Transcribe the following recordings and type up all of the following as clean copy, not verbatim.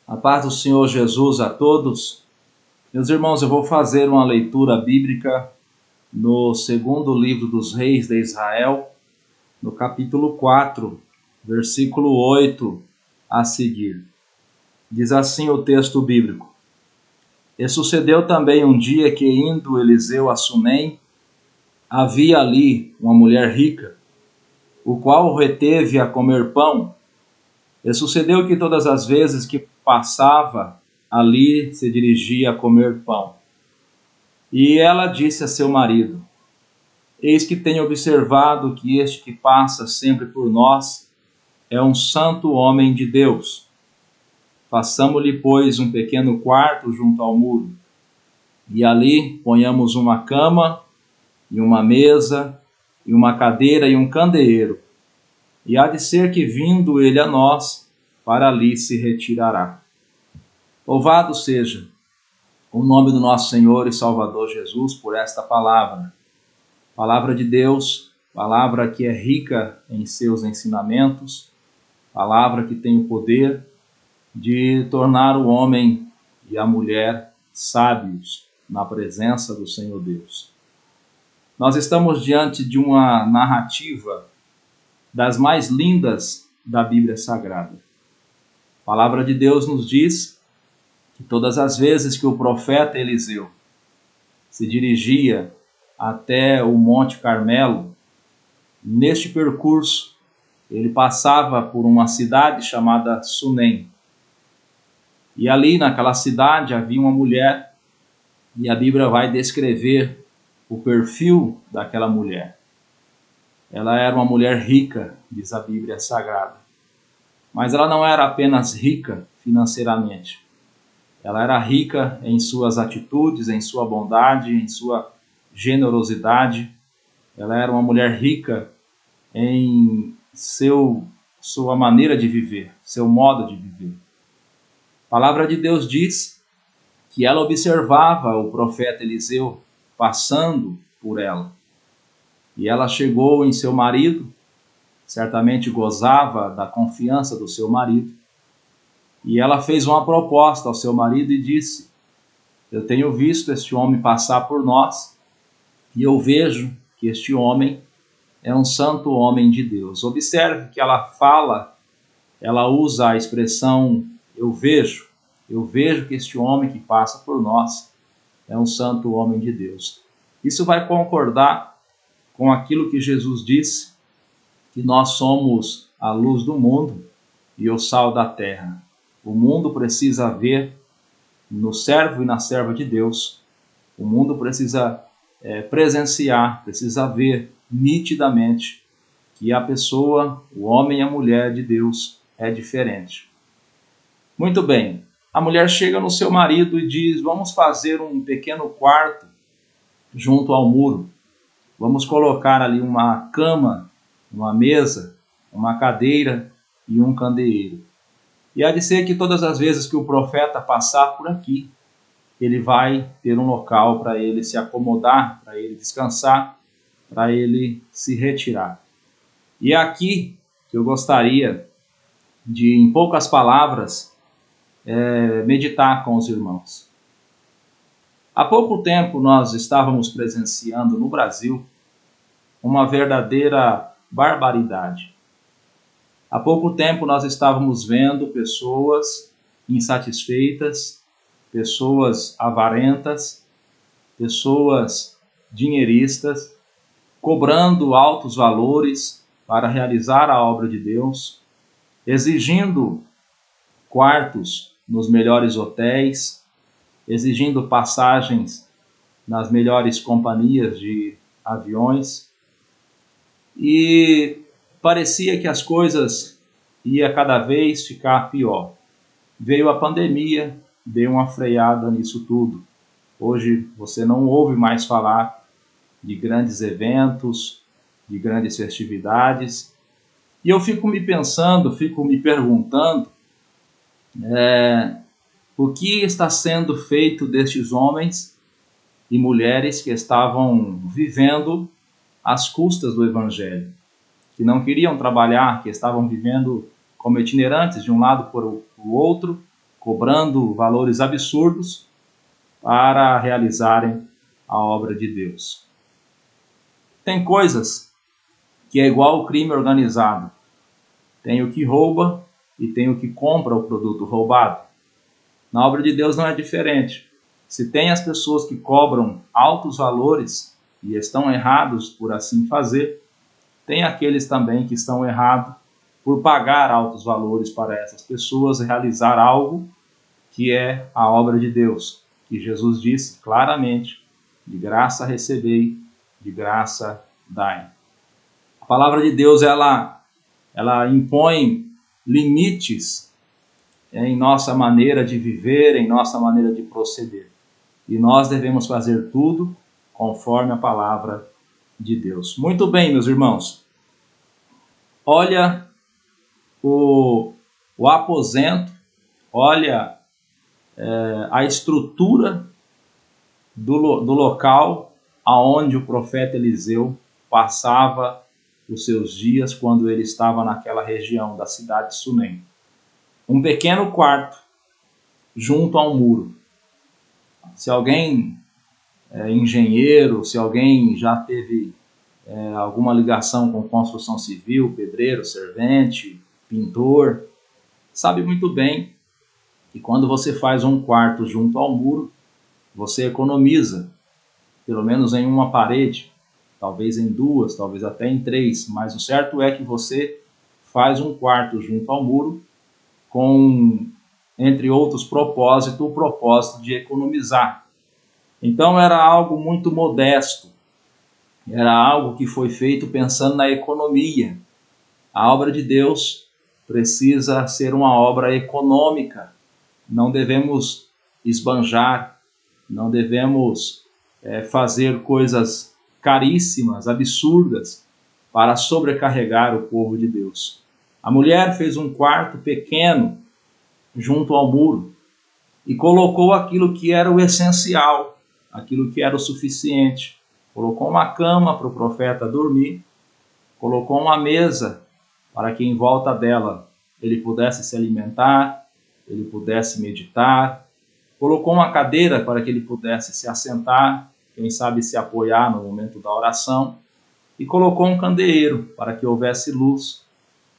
A paz do Senhor Jesus a todos. Meus irmãos, eu vou fazer uma leitura bíblica no segundo livro dos reis de Israel, no capítulo 4, versículo 8 a seguir. Diz assim o texto bíblico: E sucedeu também um dia que, indo Eliseu a Sunem, havia ali uma mulher rica, o qual o reteve a comer pão. E sucedeu que todas as vezes que passava ali se dirigia a comer pão. E ela disse a seu marido: Eis que tenho observado que este que passa sempre por nós é um santo homem de Deus. Façamo-lhe, pois, um pequeno quarto junto ao muro, e ali ponhamos uma cama, e uma mesa, e uma cadeira, e um candeeiro. E há de ser que, vindo ele a nós, para ali se retirará. Louvado seja o nome do nosso Senhor e Salvador Jesus por esta palavra. Palavra de Deus, palavra que é rica em seus ensinamentos, palavra que tem o poder de tornar o homem e a mulher sábios na presença do Senhor Deus. Nós estamos diante de uma narrativa das mais lindas da Bíblia Sagrada. A palavra de Deus nos diz que todas as vezes que o profeta Eliseu se dirigia até o Monte Carmelo, neste percurso ele passava por uma cidade chamada Sunem. E ali naquela cidade havia uma mulher, e a Bíblia vai descrever o perfil daquela mulher. Ela era uma mulher rica, diz a Bíblia Sagrada. Mas ela não era apenas rica financeiramente. Ela era rica em suas atitudes, em sua bondade, em sua generosidade. Ela era uma mulher rica em sua maneira de viver, seu modo de viver. A palavra de Deus diz que ela observava o profeta Eliseu passando por ela. E ela chegou em seu marido, certamente gozava da confiança do seu marido, e ela fez uma proposta ao seu marido e disse: Eu tenho visto este homem passar por nós, e eu vejo que este homem é um santo homem de Deus. Observe que ela usa a expressão eu vejo que este homem que passa por nós é um santo homem de Deus. Isso vai concordar com aquilo que Jesus disse, que nós somos a luz do mundo e o sal da terra. O mundo precisa ver no servo e na serva de Deus. O mundo precisa presenciar, precisa ver nitidamente que a pessoa, o homem e a mulher de Deus é diferente. Muito bem, a mulher chega no seu marido e diz: Vamos fazer um pequeno quarto junto ao muro. Vamos colocar ali uma cama, uma mesa, uma cadeira e um candeeiro. E há de ser que todas as vezes que o profeta passar por aqui, ele vai ter um local para ele se acomodar, para ele descansar, para ele se retirar. E é aqui que eu gostaria de, em poucas palavras, meditar com os irmãos. Há pouco tempo nós estávamos presenciando no Brasil uma verdadeira barbaridade. Há pouco tempo nós estávamos vendo pessoas insatisfeitas, pessoas avarentas, pessoas dinheiristas, cobrando altos valores para realizar a obra de Deus, exigindo quartos nos melhores hotéis, exigindo passagens nas melhores companhias de aviões, e parecia que as coisas iam cada vez ficar pior. Veio a pandemia, deu uma freada nisso tudo. Hoje você não ouve mais falar de grandes eventos, de grandes festividades. E eu fico me perguntando o que está sendo feito destes homens e mulheres que estavam vivendo às custas do Evangelho, que não queriam trabalhar, que estavam vivendo como itinerantes de um lado para o outro, cobrando valores absurdos para realizarem a obra de Deus. Tem coisas que é igual ao crime organizado. Tem o que rouba e tem o que compra o produto roubado. Na obra de Deus não é diferente. Se tem as pessoas que cobram altos valores e estão errados por assim fazer, tem aqueles também que estão errados por pagar altos valores para essas pessoas realizar algo que é a obra de Deus, que Jesus disse claramente: de graça recebei, de graça dai. A palavra de Deus, ela impõe limites em nossa maneira de viver, em nossa maneira de proceder. E nós devemos fazer tudo conforme a palavra de Deus. Muito bem, meus irmãos. Olha o aposento, olha a estrutura do local aonde o profeta Eliseu passava os seus dias quando ele estava naquela região da cidade de Sunem. Um pequeno quarto junto ao muro. Se alguém é engenheiro, se alguém já teve alguma ligação com construção civil, pedreiro, servente, pintor, sabe muito bem que quando você faz um quarto junto ao muro, você economiza, pelo menos em uma parede, talvez em duas, talvez até em três, mas o certo é que você faz um quarto junto ao muro com, entre outros propósitos, o propósito de economizar. Então era algo muito modesto, era algo que foi feito pensando na economia. A obra de Deus precisa ser uma obra econômica. Não devemos esbanjar, não devemos fazer coisas caríssimas, absurdas, para sobrecarregar o povo de Deus. A mulher fez um quarto pequeno junto ao muro e colocou aquilo que era o essencial, aquilo que era o suficiente. Colocou uma cama para o profeta dormir, colocou uma mesa para que em volta dela ele pudesse se alimentar, ele pudesse meditar, colocou uma cadeira para que ele pudesse se assentar, quem sabe se apoiar no momento da oração, e colocou um candeeiro para que houvesse luz,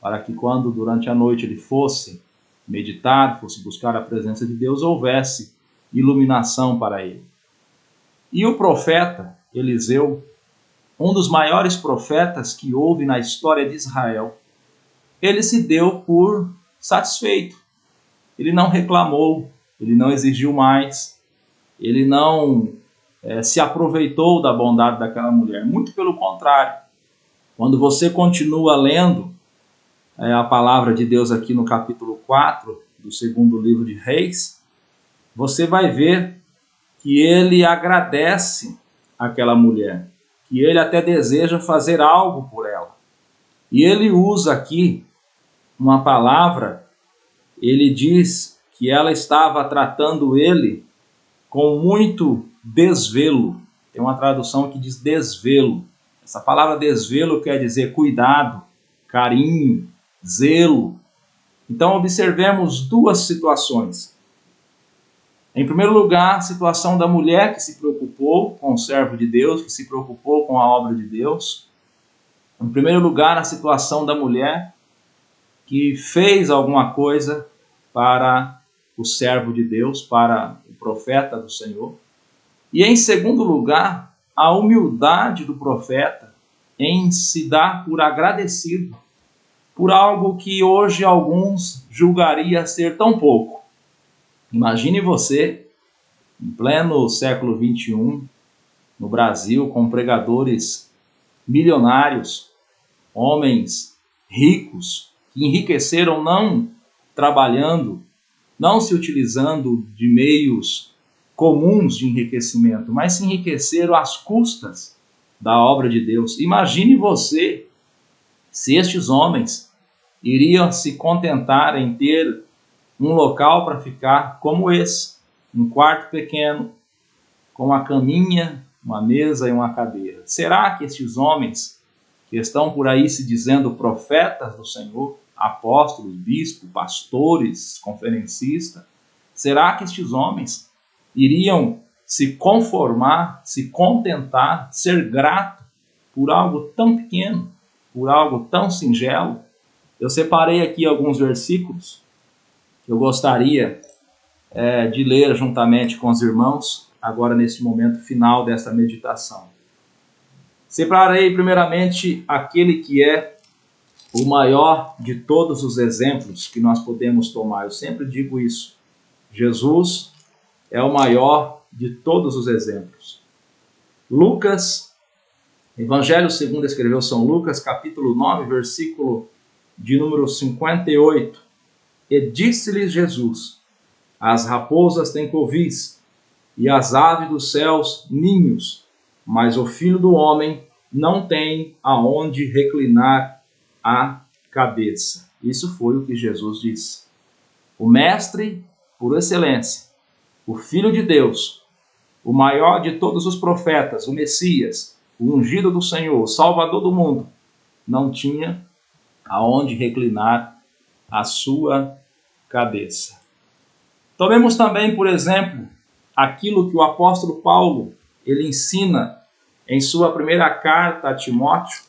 para que quando durante a noite ele fosse meditar, fosse buscar a presença de Deus, houvesse iluminação para ele. E o profeta Eliseu, um dos maiores profetas que houve na história de Israel, ele se deu por satisfeito. Ele não reclamou, ele não exigiu mais, ele não se aproveitou da bondade daquela mulher. Muito pelo contrário. Quando você continua lendo a palavra de Deus aqui no capítulo 4 do segundo livro de Reis, você vai ver que ele agradece aquela mulher, que ele até deseja fazer algo por ela. E ele usa aqui uma palavra, ele diz que ela estava tratando ele com muito desvelo. Tem uma tradução que diz desvelo. Essa palavra desvelo quer dizer cuidado, carinho, zelo. Então observemos duas situações. Em primeiro lugar, a situação da mulher que se preocupou com o servo de Deus, que se preocupou com a obra de Deus. Em primeiro lugar, a situação da mulher que fez alguma coisa para o servo de Deus, para o profeta do Senhor. E em segundo lugar, a humildade do profeta em se dar por agradecido por algo que hoje alguns julgaria ser tão pouco. Imagine você, em pleno século XXI, no Brasil, com pregadores milionários, homens ricos, que enriqueceram não trabalhando, não se utilizando de meios comuns de enriquecimento, mas se enriqueceram às custas da obra de Deus. Imagine você se estes homens iriam se contentar em ter um local para ficar como esse, um quarto pequeno, com uma caminha, uma mesa e uma cadeira. Será que estes homens que estão por aí se dizendo profetas do Senhor, apóstolos, bispos, pastores, conferencistas, Será que estes homens iriam se conformar, se contentar, ser grato por algo tão pequeno, por algo tão singelo? Eu separei aqui alguns versículos que eu gostaria de ler juntamente com os irmãos, agora nesse momento final desta meditação. Separei primeiramente aquele que é o maior de todos os exemplos que nós podemos tomar. Eu sempre digo isso. Jesus é o maior de todos os exemplos. Lucas, Evangelho segundo escreveu São Lucas, capítulo 9, versículo de número 58. E disse-lhes Jesus: as raposas têm covis, e as aves dos céus ninhos, mas o Filho do Homem não tem aonde reclinar a cabeça. Isso foi o que Jesus disse. O Mestre, por excelência, o Filho de Deus, o maior de todos os profetas, o Messias, o ungido do Senhor, o Salvador do mundo, não tinha aonde reclinar a sua cabeça. Tomemos também, por exemplo, aquilo que o apóstolo Paulo ele ensina em sua primeira carta a Timóteo,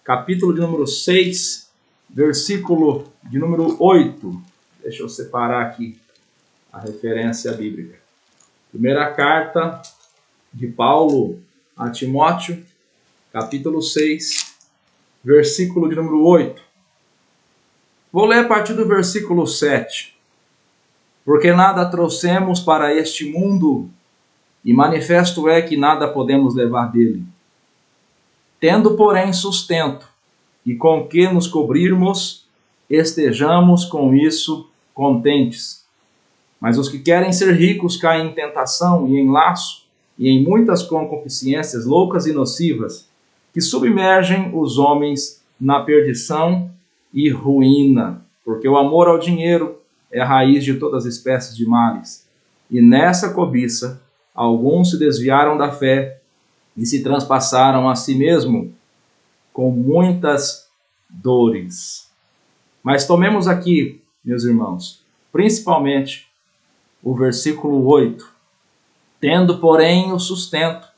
capítulo de número 6, versículo de número 8. Deixa eu separar aqui a referência bíblica. Primeira carta de Paulo a Timóteo, capítulo 6, versículo de número 8. Vou ler a partir do versículo 7. Porque nada trouxemos para este mundo, e manifesto é que nada podemos levar dele. Tendo, porém, sustento, e com que nos cobrirmos, estejamos com isso contentes. Mas os que querem ser ricos caem em tentação e em laço, e em muitas concupiscências loucas e nocivas, que submergem os homens na perdição e ruína. Porque o amor ao dinheiro é a raiz de todas as espécies de males. E nessa cobiça, alguns se desviaram da fé e se transpassaram a si mesmo com muitas dores. Mas tomemos aqui, meus irmãos, principalmente o versículo 8. Tendo, porém, o sustento,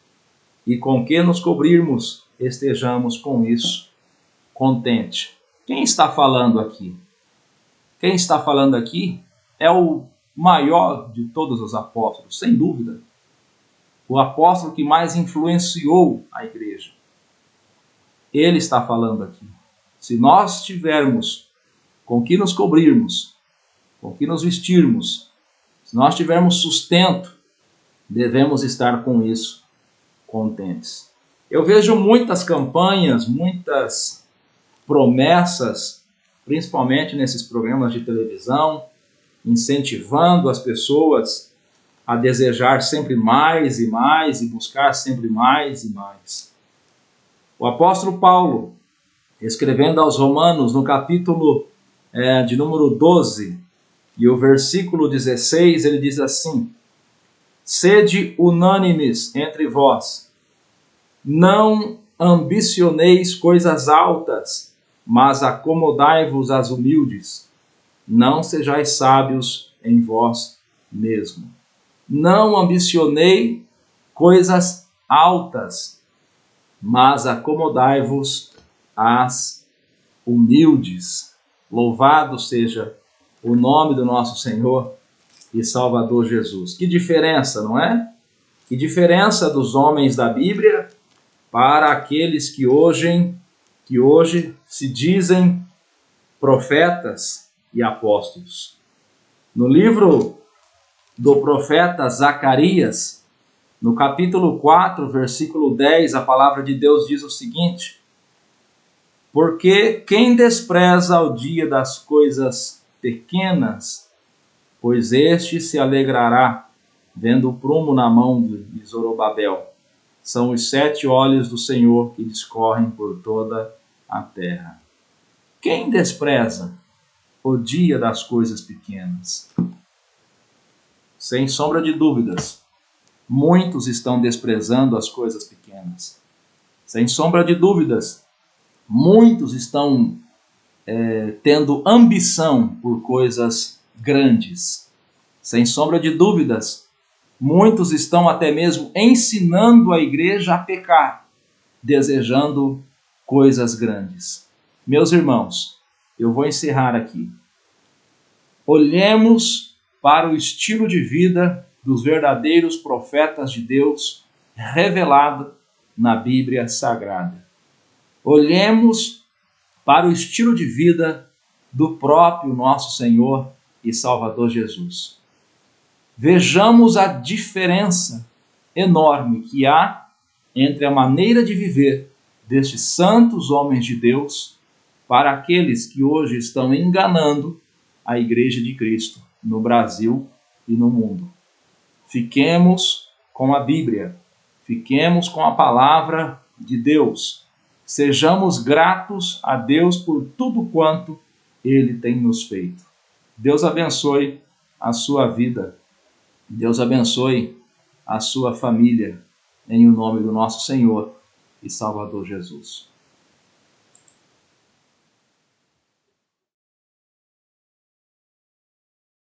e com que nos cobrirmos, estejamos com isso contente. Quem está falando aqui? Quem está falando aqui é o maior de todos os apóstolos, sem dúvida. O apóstolo que mais influenciou a igreja. Ele está falando aqui. Se nós tivermos com que nos cobrirmos, com que nos vestirmos, se nós tivermos sustento, devemos estar com isso contentes. Eu vejo muitas campanhas, muitas promessas, principalmente nesses programas de televisão, incentivando as pessoas a desejar sempre mais e mais e buscar sempre mais e mais. O apóstolo Paulo, escrevendo aos Romanos no capítulo de número 12 e o versículo 16, ele diz assim: sede unânimes entre vós, não ambicioneis coisas altas, mas acomodai-vos às humildes. Não sejais sábios em vós mesmo. Não ambicionei coisas altas, mas acomodai-vos às humildes. Louvado seja o nome do nosso Senhor e Salvador Jesus. Que diferença, não é? Que diferença dos homens da Bíblia para aqueles que hoje se dizem profetas e apóstolos. No livro do profeta Zacarias, no capítulo 4, versículo 10, a palavra de Deus diz o seguinte: porque quem despreza o dia das coisas pequenas, pois este se alegrará, vendo o prumo na mão de Zorobabel. São os 7 olhos do Senhor que discorrem por toda a terra. Quem despreza o dia das coisas pequenas? Sem sombra de dúvidas, muitos estão desprezando as coisas pequenas. Sem sombra de dúvidas, muitos estão tendo ambição por coisas grandes. Sem sombra de dúvidas, muitos estão até mesmo ensinando a igreja a pecar, desejando coisas grandes. Meus irmãos, eu vou encerrar aqui. Olhemos para o estilo de vida dos verdadeiros profetas de Deus revelado na Bíblia Sagrada. Olhemos para o estilo de vida do próprio nosso Senhor e Salvador Jesus. Vejamos a diferença enorme que há entre a maneira de viver destes santos homens de Deus para aqueles que hoje estão enganando a Igreja de Cristo no Brasil e no mundo. Fiquemos com a Bíblia, fiquemos com a palavra de Deus. Sejamos gratos a Deus por tudo quanto Ele tem nos feito. Deus abençoe a sua vida. Deus abençoe a sua família, em o nome do nosso Senhor e Salvador Jesus.